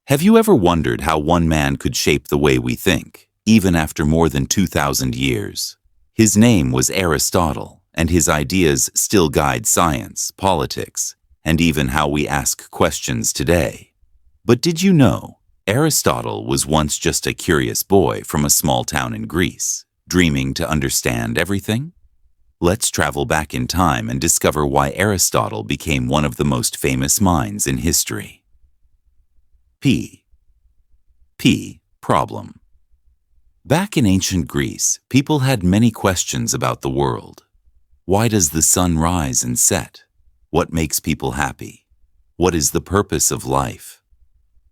Have you ever wondered how one man could shape the way we think, even after more than 2,000 years? His name was Aristotle, and his ideas still guide science, politics, and even how we ask questions today. But did you know, Aristotle was once just a curious boy from a small town in Greece, dreaming to understand everything? Let's travel back in time and discover why Aristotle became one of the most famous minds in history. P. Problem. Back in ancient Greece, people had many questions about the world. Why does the sun rise and set? What makes people happy? What is the purpose of life?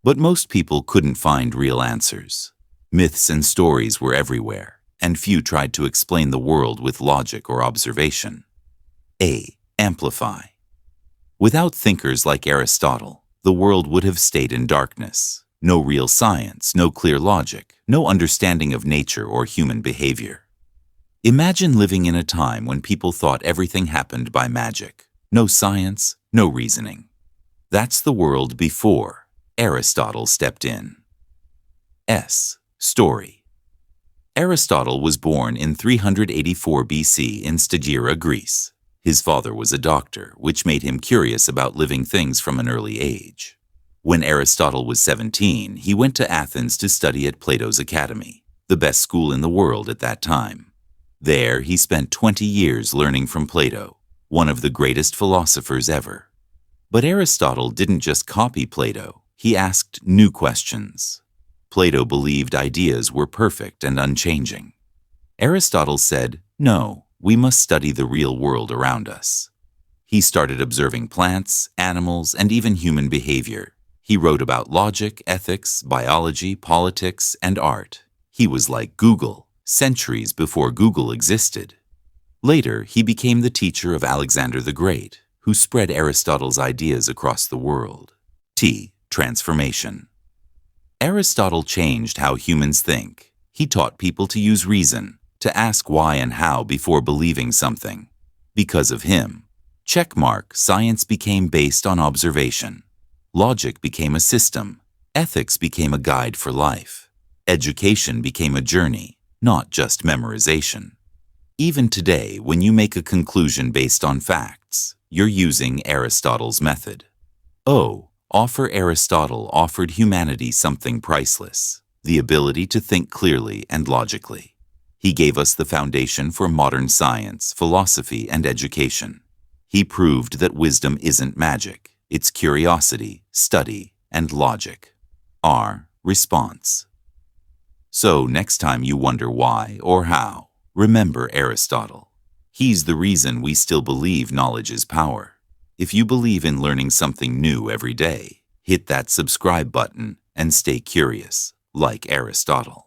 But most people couldn't find real answers. Myths and stories were everywhere, and few tried to explain the world with logic or observation. Amplify. Without thinkers like Aristotle, the world would have stayed in darkness. No real science, no clear logic, no understanding of nature or human behavior. Imagine living in a time when people thought everything happened by magic. No science, no reasoning. That's the world before Aristotle stepped in. Story. Aristotle was born in 384 BC in Stagira, Greece. His father was a doctor, which made him curious about living things from an early age. When Aristotle was 17, he went to Athens to study at Plato's academy, the best school in the world at that time. There, he spent 20 years learning from Plato, one of the greatest philosophers ever. But Aristotle didn't just copy Plato, he asked new questions. Plato believed ideas were perfect and unchanging. Aristotle said, "No, we must study the real world around us." He started observing plants, animals, and even human behavior. He wrote about logic, ethics, biology, politics, and art. He was like Google, centuries before Google existed. Later, he became the teacher of Alexander the Great, who spread Aristotle's ideas across the world. Transformation. Aristotle changed how humans think. He taught people to use reason, to ask why and how before believing something. Because of him, science became based on observation. Logic became a system. Ethics became a guide for life. Education became a journey, not just memorization. Even today, when you make a conclusion based on facts, you're using Aristotle's method. Aristotle offered humanity something priceless, the ability to think clearly and logically. He gave us the foundation for modern science, philosophy, and education. He proved that wisdom isn't magic, it's curiosity, study, and logic. Response. So next time you wonder why or how, remember Aristotle. He's the reason we still believe knowledge is power. If you believe in learning something new every day, hit that subscribe button and stay curious, like Aristotle.